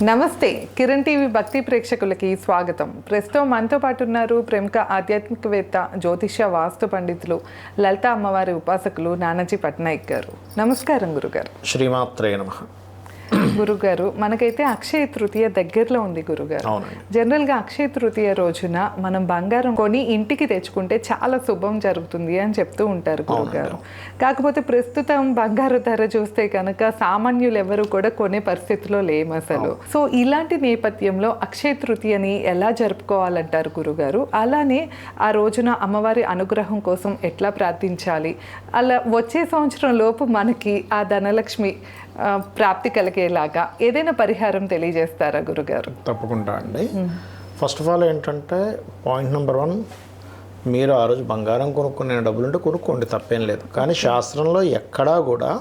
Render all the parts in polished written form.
నమస్తే కిరణ్ టీవీ భక్తి ప్రేక్షకులకి స్వాగతం. ప్రస్తుతం మనతో పాటు ఉన్నారు ప్రముఖ ఆధ్యాత్మికవేత్త, జ్యోతిష్య, వాస్తు పండితులు, లలిత అమ్మవారి ఉపాసకులు నానాజీ పట్నాయక్ గారు. నమస్కారం గురుగారు. శ్రీమాత్రే నమః. గురుగారు, మనకైతే అక్షయ తృతీయ దగ్గరలో ఉంది గురుగారు. జనరల్గా అక్షయ తృతీయ రోజున మనం బంగారం కొని ఇంటికి తెచ్చుకుంటే చాలా శుభం జరుగుతుంది అని చెప్తూ ఉంటారు గురుగారు. కాకపోతే ప్రస్తుతం బంగారు ధర చూస్తే కనుక సామాన్యులు ఎవరు కూడా కొనే పరిస్థితిలో లేము అసలు. సో ఇలాంటి నేపథ్యంలో అక్షయ తృతీయని ఎలా జరుపుకోవాలంటారు గురుగారు? అలానే ఆ రోజున అమ్మవారి అనుగ్రహం కోసం ఎట్లా ప్రార్థించాలి? అలా వచ్చే సంవత్సరం లోపు మనకి ఆ ధనలక్ష్మి ప్రాప్తి కలిగేలాగా ఏదైనా పరిహారం తెలియజేస్తారా గురుగారు? తప్పకుండా అండి. ఫస్ట్ ఆఫ్ ఆల్ ఏంటంటే పాయింట్ నెంబర్ 1, మీరు ఆ రోజు బంగారం కొనుక్కునే డబ్బులు ఉంటే కొనుక్కోండి, తప్పేం లేదు. కానీ శాస్త్రంలో ఎక్కడా కూడా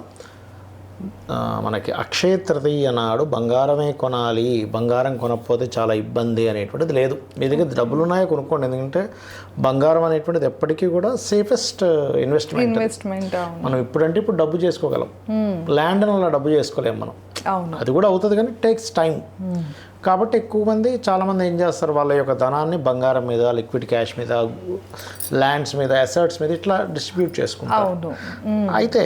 మనకి అక్షయ తృతీయ నాడు బంగారమే కొనాలి, బంగారం కొనకపోతే చాలా ఇబ్బంది అనేటువంటిది లేదు. మీ దగ్గర డబ్బులు ఉన్నాయో కొనుక్కోండి. ఎందుకంటే బంగారం అనేటువంటిది ఎప్పటికీ కూడా సేఫెస్ట్ ఇన్వెస్ట్మెంట్. మనం ఇప్పుడంటే ఇప్పుడు డబ్బు చేసుకోగలం, ల్యాండ్ అలా డబ్బు చేసుకోలేము మనం. అది కూడా అవుతుంది కానీ టేక్స్ టైం. కాబట్టి ఎక్కువ మంది, చాలామంది ఏం చేస్తారు, వాళ్ళ యొక్క ధనాన్ని బంగారం మీద, లిక్విడ్ క్యాష్ మీద, ల్యాండ్స్ మీద, అసెట్స్ మీద ఇట్లా డిస్ట్రిబ్యూట్ చేసుకుంటారు. అయితే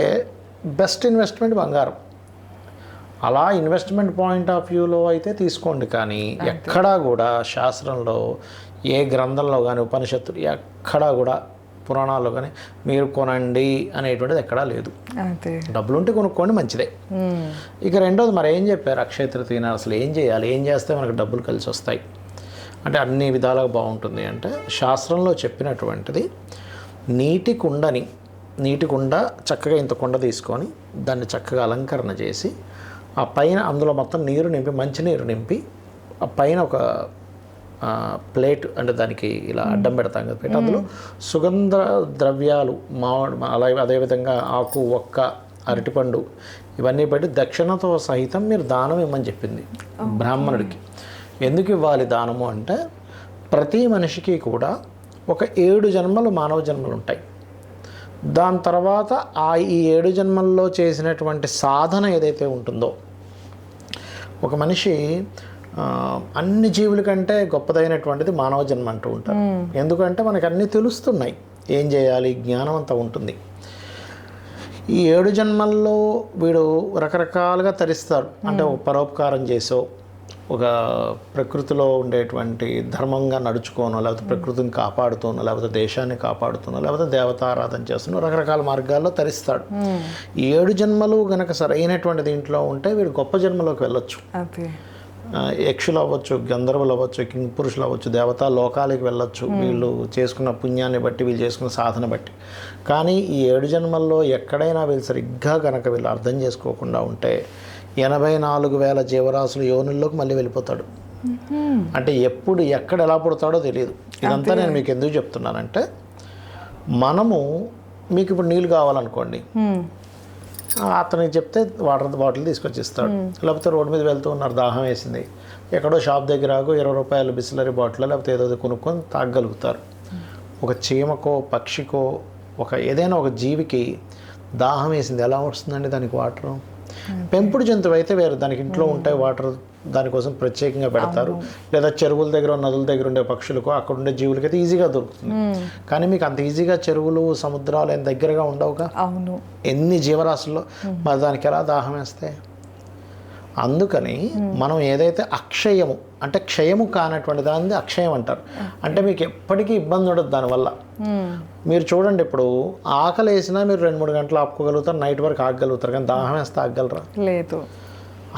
బెస్ట్ ఇన్వెస్ట్మెంట్ బంగారం. అలా ఇన్వెస్ట్మెంట్ పాయింట్ ఆఫ్ వ్యూలో అయితే తీసుకోండి. కానీ ఎక్కడా కూడా శాస్త్రంలో ఏ గ్రంథంలో కానీ, ఉపనిషత్తులు ఎక్కడా కూడా, పురాణాల్లో కానీ మీరు కొనండి అనేటువంటిది ఎక్కడా లేదు. డబ్బులు ఉంటే కొనుక్కోండి, మంచిదే. ఇక రెండోది, మరి ఏం చెప్పారు అక్షయ తృతీయ అసలు ఏం చేయాలి, ఏం చేస్తే మనకు డబ్బులు కలిసి వస్తాయి అంటే అన్ని విధాలుగా బాగుంటుంది అంటే, శాస్త్రంలో చెప్పినటువంటిది నీటి కుండ చక్కగా ఇంత కుండ తీసుకొని దాన్ని చక్కగా అలంకరణ చేసి, ఆ పైన అందులో మొత్తం నీరు నింపి, మంచినీరు నింపి, ఆ పైన ఒక ప్లేట్ అంటే దానికి ఇలా అడ్డం పెడతాం కదా, పెట్టి అందులో సుగంధ ద్రవ్యాలు, మామిడి, అదేవిధంగా ఆకు, ఒక్క, అరటిపండు ఇవన్నీ పెట్టి దక్షిణతో సహితం మీరు దానం ఇవ్వమని చెప్పింది బ్రాహ్మణుడికి. ఎందుకు ఇవ్వాలి దానము అంటే, ప్రతి మనిషికి కూడా ఒక 7 జన్మలు మానవ జన్మలు ఉంటాయి. దాని తర్వాత ఈ 7 జన్మల్లో చేసినటువంటి సాధన ఏదైతే ఉంటుందో, ఒక మనిషి అన్ని జీవుల కంటే గొప్పదైనటువంటిది మానవ జన్మ అంటూ ఉంటారు. ఎందుకంటే మనకు అన్నీ తెలుస్తున్నాయి, ఏం చేయాలి, జ్ఞానం అంతా ఉంటుంది. ఈ 7 జన్మల్లో వీడు రకరకాలుగా తరిస్తాడు. అంటే ఒక పరోపకారం చేసో, ఒక ప్రకృతిలో ఉండేటువంటి ధర్మంగా నడుచుకోనో, లేకపోతే ప్రకృతిని కాపాడుతూనో, లేకపోతే దేశాన్ని కాపాడుతూనో, లేకపోతే దేవతారాధన చేస్తున్నో రకరకాల మార్గాల్లో తరిస్తాడు. ఈ 7 జన్మలు గనక సరైనటువంటి దీంట్లో ఉంటే వీడు గొప్ప జన్మలోకి వెళ్ళొచ్చు. యక్షులు అవ్వచ్చు, గంధర్వులు అవ్వచ్చు, కింగ్ పురుషులు అవ్వచ్చు, దేవతా లోకాలకి వెళ్ళొచ్చు, వీళ్ళు చేసుకున్న పుణ్యాన్ని బట్టి, వీళ్ళు చేసుకున్న సాధన బట్టి. కానీ ఈ 7 జన్మల్లో ఎక్కడైనా వీళ్ళు సరిగ్గా కనుక వీళ్ళు అర్థం చేసుకోకుండా ఉంటే 84,000 జీవరాశుల యోనుల్లోకి మళ్ళీ వెళ్ళిపోతాడు. అంటే ఎప్పుడు ఎక్కడ ఎలా పుడతాడో తెలియదు. ఇదంతా నేను మీకు ఎందుకు చెప్తున్నానంటే, మనము మీకు ఇప్పుడు నీళ్ళు కావాలనుకోండి, అతనికి చెప్తే వాటర్ బాటిల్ తీసుకొచ్చి ఇస్తాడు. లేకపోతే రోడ్డు మీద వెళ్తూ ఉన్నారు, దాహం వేసింది, ఎక్కడో షాప్ దగ్గర 20 రూపాయల బిస్లరీ బాటిల్ లేకపోతే ఏదో కొనుక్కొని తాగలుగుతారు. ఒక చీమకో, పక్షికో, ఏదైనా ఒక జీవికి దాహం వేసింది, ఎలా వస్తుందండి దానికి వాటర్? పెంపుడు జంతువు అయితే వేరు, దానికి ఇంట్లో ఉంటాయి వాటర్, దానికోసం ప్రత్యేకంగా పెడతారు. లేదా చెరువుల దగ్గర, నదుల దగ్గర ఉండే పక్షులకు, అక్కడ ఉండే జీవులకి అయితే ఈజీగా దొరుకుతుంది. కానీ మీకు అంత ఈజీగా చెరువులు, సముద్రాలు ఏం దగ్గరగా ఉండవుగా. ఎన్ని జీవరాశుల్లో, మరి దానికి ఎలా దాహం వేస్తాయి? అందుకని మనం ఏదైతే అక్షయము అంటే క్షయము కానటువంటి దాన్ని అక్షయం అంటారు. అంటే మీకు ఎప్పటికీ ఇబ్బంది ఉండదు దానివల్ల. మీరు చూడండి, ఇప్పుడు ఆకలి వేసినా మీరు 2-3 గంటలు ఆపుకోగలుగుతారు, నైట్ వరకు ఆగగలుగుతారు. కానీ దాహం వేస్తే ఆగగలరా? లేదు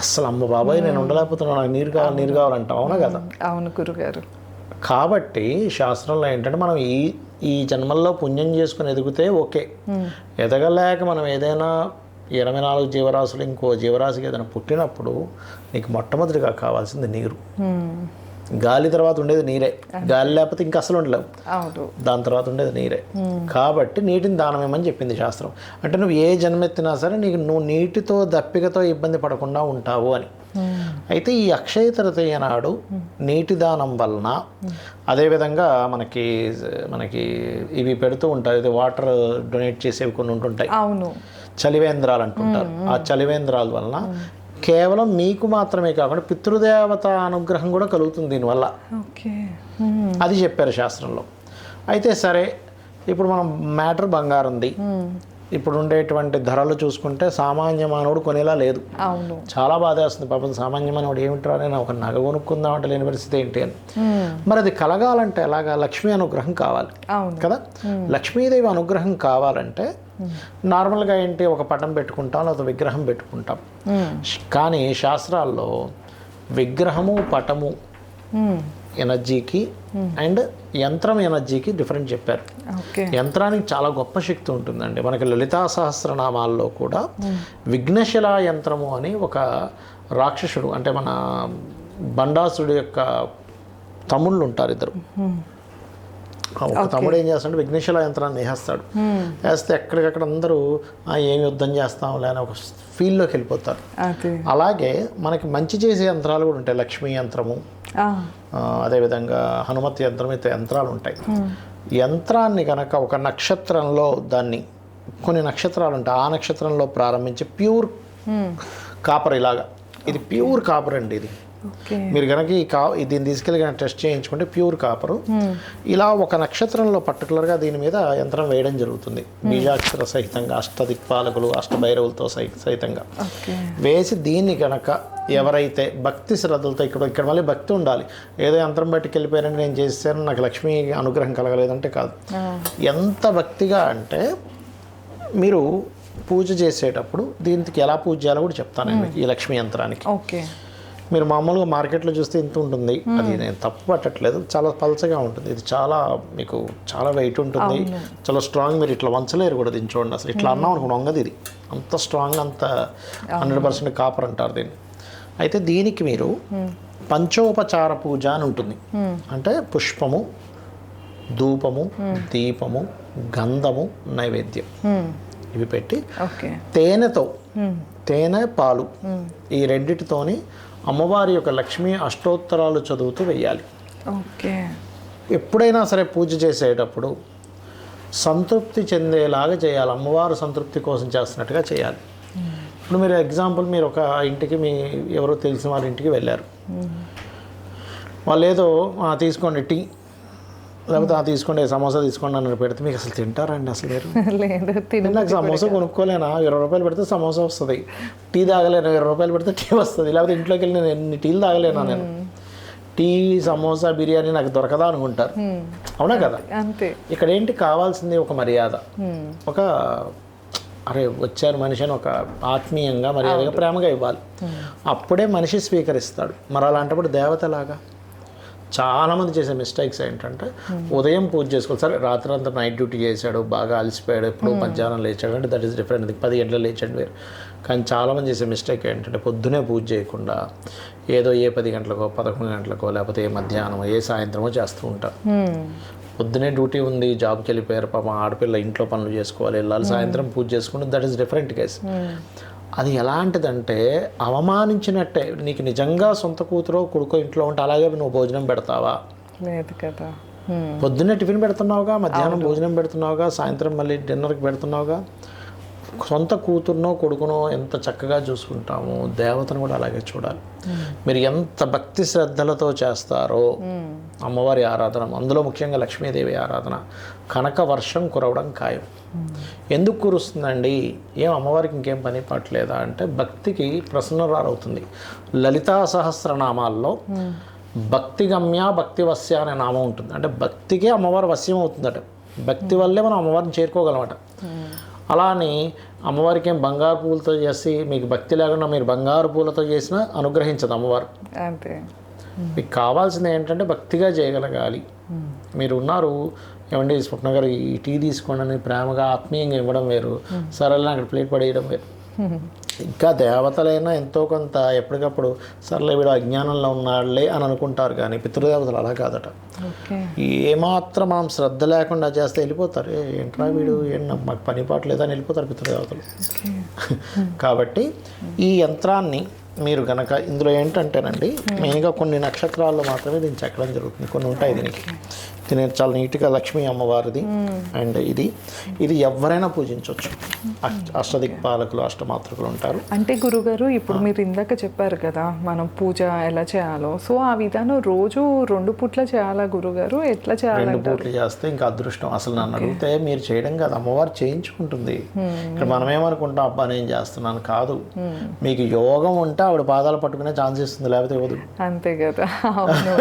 అస్సలు. అమ్మ బాబాయ్ నేను ఉండలేకపోతున్నాను, నాకు నీరు కావాలంట, అవునా కదా? అవును గురుగారు. కాబట్టి శాస్త్రంలో ఏంటంటే, మనం ఈ జన్మల్లో పుణ్యం చేసుకుని ఎదిగితే ఓకే. ఎదగలేక మనం ఏదైనా 24 జీవరాశులు ఇంకో జీవరాశికి ఏదైనా పుట్టినప్పుడు నీకు మొట్టమొదటిగా కావాల్సింది నీరు. గాలి తర్వాత ఉండేది నీరే. గాలి లేకపోతే ఇంకా అసలు ఉండలేవు, దాని తర్వాత ఉండేది నీరే. కాబట్టి నీటిని దానం ఇవ్వమని చెప్పింది శాస్త్రం. అంటే నువ్వు ఏ జన్మెత్తినా సరే నువ్వు నీటితో, దప్పికతో ఇబ్బంది పడకుండా ఉంటావు అని. అయితే ఈ అక్షయ తృతీయ నాడు నీటి దానం వలన, అదేవిధంగా మనకి ఇవి పెడుతూ ఉంటాయి, వాటర్ డొనేట్ చేసేవి కొన్ని ఉంటుంటాయి, చలివేంద్రాలు అంటుంటారు. ఆ చలివేంద్రాల వలన కేవలం మీకు మాత్రమే కాకుండా పితృదేవత అనుగ్రహం కూడా కలుగుతుంది దీనివల్ల. ఓకే. అది చెప్పారు శాస్త్రంలో. అయితే సరే, ఇప్పుడు మనం మ్యాటర్ బంగారంది. ఇప్పుడు ఉండేటువంటి ధరలు చూసుకుంటే సామాన్య మానవుడు కొనేలా లేదు. అవును. చాలా బాధ వేస్తుంది పాపం. సామాన్య మానవుడు ఏమిట్రా, నేను ఒక నగ కొనుక్కుందామంటే లేని పరిస్థితి ఏంటి అని. మరి అది కలగాలంటే ఎలాగా? లక్ష్మీ అనుగ్రహం కావాలి కదా. లక్ష్మీదేవి అనుగ్రహం కావాలంటే నార్మల్గా ఏంటి, ఒక పటం పెట్టుకుంటాం లేదా విగ్రహం పెట్టుకుంటాం. కానీ శాస్త్రాల్లో విగ్రహము పటము ఎనర్జీకి అండ్ యంత్రం ఎనర్జీకి డిఫరెంట్ చెప్పారు. యంత్రానికి చాలా గొప్ప శక్తి ఉంటుందండి. మనకి లలితా సహస్రనామాల్లో కూడా విఘ్నశిలా యంత్రము అని ఒక రాక్షసుడు, అంటే మన బండాసుడి యొక్క తమ్ముళ్ళు ఉంటారు ఇద్దరు. ఒక తమ్ముడు ఏం చేస్తాడు, విఘ్నేశ్వర యంత్రాన్ని వేసేస్తాడు. వేస్తే ఎక్కడికక్కడ అందరూ ఏం యుద్ధం చేస్తాంలే అని ఒక ఫీల్డ్లోకి వెళ్ళిపోతారు. అలాగే మనకి మంచి చేసే యంత్రాలు కూడా ఉంటాయి. లక్ష్మీ యంత్రము, అదేవిధంగా హనుమత్ యంత్రం, ఇతర యంత్రాలు ఉంటాయి. యంత్రాన్ని కనుక ఒక నక్షత్రంలో దాన్ని, కొన్ని నక్షత్రాలు ఉంటాయి, ఆ నక్షత్రంలో ప్రారంభించి ప్యూర్ కాపర్, ఇలాగా ఇది ప్యూర్ కాపర్ అండి. ఇది మీరు కనుక దీన్ని తీసుకెళ్ళి కనుక టెస్ట్ చేయించుకుంటే ప్యూర్ కాపరు. ఇలా ఒక నక్షత్రంలో పర్టికులర్గా దీని మీద యంత్రం వేయడం జరుగుతుంది. బీజాక్షర సహితంగా, అష్టదిక్పాలకులు, అష్టభైరవులతో సహితంగా వేసి దీన్ని కనుక ఎవరైతే భక్తి శ్రద్ధలతో, ఇక్కడ మళ్ళీ భక్తి ఉండాలి. ఏదో యంత్రం బయటికి వెళ్ళిపోయారని నేను చేశాను నాకు లక్ష్మీ అనుగ్రహం కలగలేదంటే కాదు. ఎంత భక్తిగా అంటే మీరు పూజ చేసేటప్పుడు దీనికి ఎలా పూజ చేయాలో కూడా చెప్తాను నేను ఈ లక్ష్మీ యంత్రానికి. మీరు మామూలుగా మార్కెట్లో చూస్తే ఇంత ఉంటుంది, అది నేను తప్పు పట్టట్లేదు, చాలా పలచగా ఉంటుంది. ఇది చాలా మీకు చాలా వెయిట్ ఉంటుంది, చాలా స్ట్రాంగ్. మీరు ఇట్లా వంచలేరు కూడా దీన్ని. చూడండి, అసలు ఇట్లా అన్నాం అనుకోండి వంగది. ఇది అంత స్ట్రాంగ్, అంత 100% కాపర్ అంటారు దీన్ని. అయితే దీనికి మీరు పంచోపచార పూజ అని ఉంటుంది. అంటే పుష్పము, ధూపము, దీపము, గంధము, నైవేద్యం ఇవి పెట్టి తేనెతో, తేనె పాలు ఈ రెండిటితోని అమ్మవారి యొక్క లక్ష్మీ అష్టోత్తరాలు చదువుతూ వెయ్యాలి. ఎప్పుడైనా సరే పూజ చేసేటప్పుడు సంతృప్తి చెందేలాగా చేయాలి. అమ్మవారు సంతృప్తి కోసం చేస్తున్నట్టుగా చేయాలి. ఇప్పుడు మీరు ఎగ్జాంపుల్, మీరు ఒక ఇంటికి, మీ ఎవరో తెలిసిన వాళ్ళ ఇంటికి వెళ్ళారు. వాళ్ళు ఏదో తీసుకోండి టీ, లేకపోతే తీసుకోండి సమోసా తీసుకోండి అని పెడితే మీకు అసలు తింటారండి? అసలు లేదు. నాకు సమోసా కొనుక్కోలేనా? 20 రూపాయలు పెడితే సమోసా వస్తుంది. టీ తాగలేను, 20 రూపాయలు పెడితే టీ వస్తుంది. లేకపోతే ఇంట్లోకి వెళ్ళి నేను ఎన్ని టీలు తాగలేనా? నేను టీ, సమోసా, బిర్యానీ నాకు దొరకదా అనుకుంటారు. అవునా కదా? ఇక్కడ ఏంటి కావాల్సింది? ఒక మర్యాద, ఒక అరే వచ్చారు మనిషి అని ఒక ఆత్మీయంగా, మర్యాదగా, ప్రేమగా ఇవ్వాలి. అప్పుడే మనిషి స్వీకరిస్తాడు. మరి అలాంటప్పుడు దేవతలాగా చాలామంది చేసే మిస్టేక్స్ ఏంటంటే, ఉదయం పూజ చేసుకోవాలి. సరే రాత్రి అంతా నైట్ డ్యూటీ చేశాడు, బాగా అలసిపోయాడు, ఎప్పుడు మధ్యాహ్నం లేచాడు అంటే దట్ ఈస్ డిఫరెంట్. 10 గంటలు లేచాడు వేరు. కానీ చాలామంది చేసే మిస్టేక్ ఏంటంటే, పొద్దునే పూజ చేయకుండా ఏదో 10 గంటలకో 11 గంటలకో లేకపోతే మధ్యాహ్నం సాయంత్రమో చేస్తూ ఉంటారు. పొద్దునే డ్యూటీ ఉంది, జాబ్కి వెళ్ళిపోయారు పాపం, ఆడపిల్ల ఇంట్లో పనులు చేసుకోవాలి, వెళ్ళాలి, సాయంత్రం పూజ చేసుకుంటే దట్ ఈస్ డిఫరెంట్ కేస్. అది ఎలాంటిదంటే అవమానించినట్టే. నీకు నిజంగా సొంత కూతురో కొడుకో ఇంట్లో ఉంటే అలాగే నువ్వు భోజనం పెడతావా? లేదు కదా. పొద్దున్నే టిఫిన్ పెడుతున్నావుగా, మధ్యాహ్నం భోజనం పెడుతున్నావుగా, సాయంత్రం మళ్ళీ డిన్నర్కి పెడుతున్నావుగా. సొంత కూతురునో కొడుకునో ఎంత చక్కగా చూసుకుంటామో దేవతను కూడా అలాగే చూడాలి. మీరు ఎంత భక్తి శ్రద్ధలతో చేస్తారో అమ్మవారి ఆరాధన, అందులో ముఖ్యంగా లక్ష్మీదేవి ఆరాధన, కనక వర్షం కురవడం ఖాయం. ఎందుకు కురుస్తుందండి? ఏం అమ్మవారికి ఇంకేం పని పట్టలేదా అంటే, భక్తికి ప్రసన్నరారవుతుంది. లలితా సహస్రనామాల్లో భక్తిగమ్య భక్తివస్య అనే నామం ఉంటుంది. అంటే భక్తికే అమ్మవారు వశ్యం అవుతుందట. భక్తి వల్లే మనం అమ్మవారిని చేరుకోగలమట. అలా అని అమ్మవారికి ఏం బంగారు పూలతో చేసి, మీకు భక్తి లేకుండా మీరు బంగారు పూలతో చేసినా అనుగ్రహించదు అమ్మవారు. మీకు కావాల్సింది ఏంటంటే భక్తిగా చేయగలగాలి. మీరు ఉన్నారు, ఏమండి స్వప్న గారు ఈ టీ తీసుకోండి అని ప్రేమగా ఆత్మీయంగా ఇవ్వడం వేరు, సరేలే అక్కడ ప్లేట్ పడేయడం వేరు. ఇంకా దేవతలైనా ఎంతో కొంత ఎప్పటికప్పుడు సర్లే వీడు అజ్ఞానంలో ఉన్నాడులే అని అనుకుంటారు. కానీ పితృదేవతలు అలా కాదట. ఏమాత్రం మనం శ్రద్ధ లేకుండా చేస్తే వెళ్ళిపోతారు. ఏంట్రా వీడు, మాకు పని పాటు లేదని వెళ్ళిపోతారు పితృదేవతలు. కాబట్టి ఈ యంత్రాన్ని మీరు కనుక, ఇందులో ఏంటంటేనండి మెయిన్గా కొన్ని నక్షత్రాల్లో మాత్రమే దీన్ని చెక్కడం జరుగుతుంది. కొన్ని ఉంటాయి దీనికి. దీని చాలా నీట్గా లక్ష్మీ అమ్మవారిది. అండ్ ఇది ఎవరైనా పూజించవచ్చు. అష్టదిక్పాలకులు, అష్టమాతృకులు ఉంటారు. అంటే గురుగారు ఇప్పుడు మీరు ఇందాక చెప్పారు కదా మనం పూజ ఎలా చేయాలో, సో ఆ విధానం రోజు 2 పూట్ల చేయాలా గురుగారు, ఎట్లా చేయాలి? 2 పూట్లు చేస్తే ఇంకా అదృష్టం. అసలు నన్ను అడిగితే మీరు చేయడం కాదు, అమ్మవారు చేయించుకుంటుంది. ఇక్కడ మనం ఏమనుకుంటాం, అబ్బా నేను చేస్తున్నాను, కాదు. మీకు యోగం ఉంటే ఆవిడ పాదాలు పట్టుకునే ఛాన్స్ ఇస్తుంది, లేకపోతే ఇవ్వదు. అంతే కదా. అవును.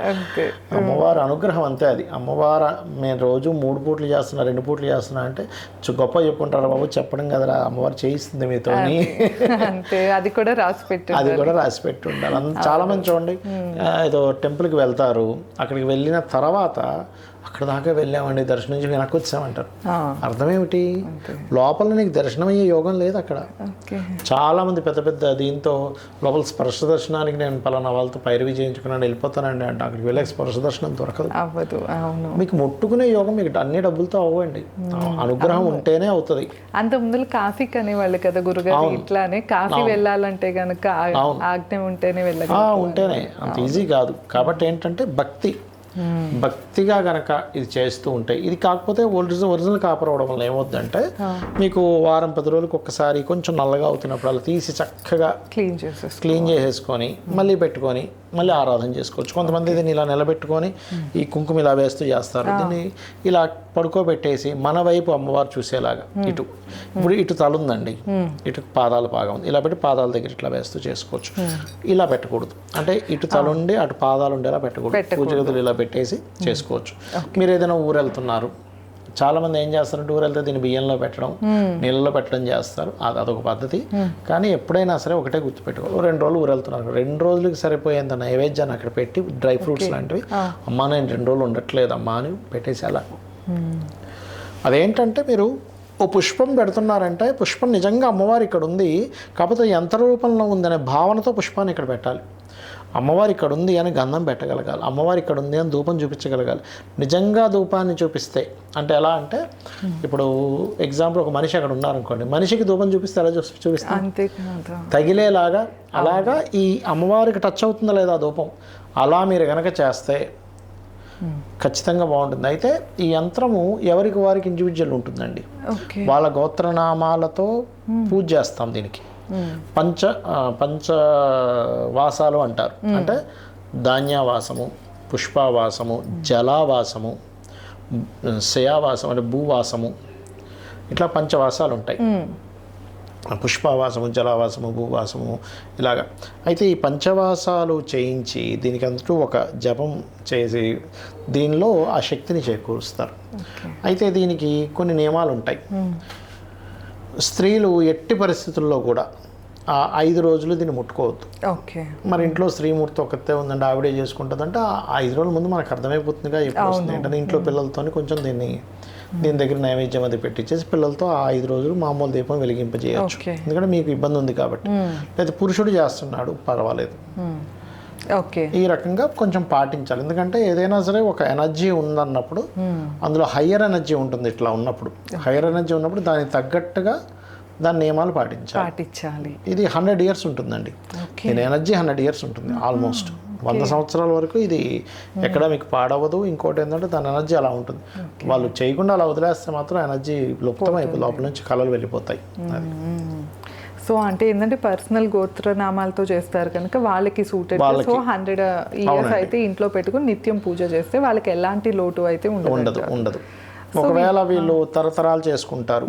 అంతే. అమ్మవారు అనుగ్రహం అంతే. అది అమ్మవారు నేను రోజు 3 పూట్లు చేస్తున్నా, 2 పూట్లు చేస్తున్నా అంటే గొప్ప చెప్పుకుంటారు బాబు, చెప్పడం కదరా, అమ్మవారు చేయిస్తుంది మీతో. అంతే, అది కూడా రాసి పెట్టి ఉండాలి. చాలా మంది చూడండి, ఏదో టెంపుల్కి వెళ్తారు, అక్కడికి వెళ్ళిన తర్వాత అక్కడ దాకా వెళ్ళామండి, దర్శనం నుంచి వెనక్కి వచ్చామంటారు. అర్థమేమిటి? లోపల నీకు దర్శనం అయ్యే యోగం లేదు అక్కడ. చాలా మంది పెద్ద పెద్ద దీంతో లోపల స్పర్శ దర్శనానికి నేను పలానా వాళ్ళతో పైరవి చేయించుకున్నాను వెళ్ళిపోతానండి అంటే అక్కడికి వెళ్ళే స్పర్శ దర్శనం దొరకదు. మీకు ముట్టుకునే యోగం మీకు అన్ని డబ్బులతో అవ్వండి, అనుగ్రహం ఉంటేనే అవుతుంది. అంత ముందు కాశీకి అనేవాళ్ళు కదా గురుగారు, ఇట్లానే కాశీ వెళ్ళాలంటే కనుక ఆజ్ఞ ఉంటేనే ఉంటేనే, అంత ఈజీ కాదు. కాబట్టి ఏంటంటే భక్తిగా గనక ఇది చేస్తూ ఉంటాయి. ఇది కాకపోతే ఒరిజినల్ కాపర్ అవడం వల్ల ఏమవుతుందంటే మీకు వారం 10 రోజులకు ఒక్కసారి కొంచెం నల్లగా అవుతున్నప్పుడు అలా తీసి చక్కగా క్లీన్ చేసేసుకొని మళ్ళీ పెట్టుకొని మళ్ళీ ఆరాధన చేసుకోవచ్చు. కొంతమంది దీన్ని ఇలా నిలబెట్టుకొని ఈ కుంకుమ ఇలా వేస్తూ చేస్తారు. దీన్ని ఇలా పడుకోబెట్టేసి మన వైపు అమ్మవారు చూసేలాగా ఇటు తల ఉందండి, ఇటు పాదాల భాగం ఉంది, ఇలా పెట్టి పాదాల దగ్గర ఇట్లా వేస్తూ చేసుకోవచ్చు. ఇలా పెట్టకూడదు, అంటే ఇటు తల ఉండి అటు పాదాలు ఉండేలా పెట్టకూడదు. పూజ గదులు ఇలా పెట్టేసి చేసుకోవచ్చు. మీరు ఏదైనా ఊరు వెళ్తున్నారు, చాలామంది ఏం చేస్తారంటే ఊరు వెళ్తే దీన్ని బియ్యంలో పెట్టడం, నీళ్ళలో పెట్టడం చేస్తారు. అదొక పద్ధతి. కానీ ఎప్పుడైనా సరే ఒకటే గుర్తుపెట్టుకో, 2 రోజులు ఊరు వెళ్తున్నారు, 2 రోజులకి సరిపోయేంత నైవేద్యాన్ని అక్కడ పెట్టి డ్రై ఫ్రూట్స్ లాంటివి, అమ్మా నేను 2 రోజులు ఉండట్లేదు అమ్మా అని పెట్టేసి అలా. అదేంటంటే మీరు ఓ పుష్పం పెడుతున్నారంటే పుష్పం నిజంగా అమ్మవారు ఇక్కడ ఉంది, కాకపోతే యంత్ర రూపంలో ఉందనే భావనతో పుష్పాన్ని ఇక్కడ పెట్టాలి. అమ్మవారు ఇక్కడ ఉంది అని గంధం పెట్టగలగాలి, అమ్మవారు ఇక్కడ ఉంది అని ధూపం చూపించగలగాలి. నిజంగా ధూపాన్ని చూపిస్తే అంటే ఎలా అంటే ఇప్పుడు ఎగ్జాంపుల్ ఒక మనిషి అక్కడ ఉన్నారనుకోండి, మనిషికి ధూపం చూపిస్తే ఎలా చూపిస్తాం, తగిలేలాగా. అలాగా ఈ అమ్మవారికి టచ్ అవుతుందా లేదా ధూపం, అలా మీరు కనుక చేస్తే ఖచ్చితంగా బాగుంటుంది. అయితే ఈ యంత్రము ఎవరికి వారికి ఇండివిజువల్ ఉంటుందండి. వాళ్ళ గోత్రనామాలతో పూజ చేస్తాం దీనికి. పంచవాసాలు అంటారు, అంటే ధాన్యవాసము, పుష్పవాసము, జలావాసము, శయావాసం అంటే భూవాసము, ఇట్లా పంచవాసాలు ఉంటాయి. పుష్పవాసము, జలావాసము, భూవాసము ఇలాగా. అయితే ఈ పంచవాసాలు చేయించి దీనికంటూ ఒక జపం చేసి దీనిలో ఆ శక్తిని చేకూరుస్తారు. అయితే దీనికి కొన్ని నియమాలు ఉంటాయి. స్త్రీలు ఎట్టి పరిస్థితుల్లో కూడా ఆ 5 రోజులు దీన్ని ముట్టుకోవద్దు. మరి ఇంట్లో స్త్రీమూర్తి ఒకతే ఉందంటే ఆవిడే చేసుకుంటుంది అంటే ఆ 5 రోజుల ముందు మనకు అర్థమైపోతుందిగా ఎప్పుడు వస్తుంది ఏంటంటే ఇంట్లో పిల్లలతో కొంచెం దీని దగ్గర నైవేద్యం అది పెట్టించేసి పిల్లలతో ఆ 5 రోజులు మామూలు దీపం వెలిగింపజేయచ్చు. ఎందుకంటే మీకు ఇబ్బంది ఉంది కాబట్టి. లేదా పురుషుడు చేస్తున్నాడు పర్వాలేదు. ఈ రకంగా కొంచెం పాటించాలి. ఎందుకంటే ఏదైనా సరే ఒక ఎనర్జీ ఉందన్నప్పుడు అందులో హయ్యర్ ఎనర్జీ ఉంటుంది. ఇట్లా ఉన్నప్పుడు హయ్యర్ ఎనర్జీ ఉన్నప్పుడు దానికి తగ్గట్టుగా దాని నియమాలు పాటించాలి. ఇది 100 years ఉంటుందండి. దీని ఎనర్జీ 100 years ఉంటుంది, ఆల్మోస్ట్ 100 సంవత్సరాల వరకు ఇది ఎక్కడ మీకు పాడవదు. ఇంకోటి ఏంటంటే దాని ఎనర్జీ అలా ఉంటుంది. వాళ్ళు చేయకుండా అలా వదిలేస్తే మాత్రం ఎనర్జీ లుప్తమైపోయి లోపల నుంచి కళలు వెళ్ళిపోతాయి. అది సో అంటే ఏంటంటే పర్సనల్ గోత్రనామాలతో చేస్తారు కనుక వాళ్ళకి సూటెడ్. సో 100 years అయితే ఇంట్లో పెట్టుకుని నిత్యం పూజ చేస్తే వాళ్ళకి ఎలాంటి లోటు అయితే ఉండదు. ఒకవేళ వీళ్ళు తరతరాలు చేసుకుంటారు,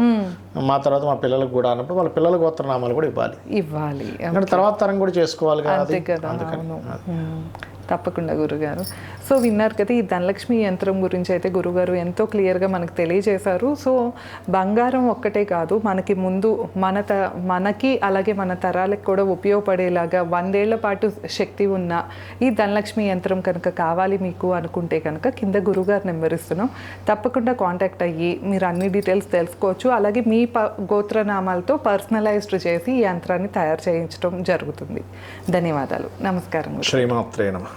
మా తర్వాత మా పిల్లలకు కూడా అన్నప్పుడు వాళ్ళ పిల్లల గోత్రనామాలు కూడా ఇవ్వాలి. ఎందుకంటే తర్వాత తరం కూడా చేసుకోవాలి కదా. తప్పకుండా గురుగారు. సో విన్నారు కదా, ఈ ధనలక్ష్మి యంత్రం గురించి అయితే గురుగారు ఎంతో క్లియర్గా మనకు తెలియజేశారు. సో బంగారం ఒక్కటే కాదు, మనకి ముందు మనకి అలాగే మన తరాలకు కూడా ఉపయోగపడేలాగా 100 ఏళ్ల పాటు శక్తి ఉన్న ఈ ధనలక్ష్మి యంత్రం కనుక కావాలి మీకు అనుకుంటే కనుక కింద గురుగారు నెంబర్ ఇస్తున్నాం, తప్పకుండా కాంటాక్ట్ అయ్యి మీరు అన్ని డీటెయిల్స్ తెలుసుకోవచ్చు. అలాగే మీ గోత్రనామాలతో పర్సనలైజ్డ్ చేసి ఈ యంత్రాన్ని తయారు చేయించడం జరుగుతుంది. ధన్యవాదాలు. నమస్కారం. శ్రీమాత్రే నమః.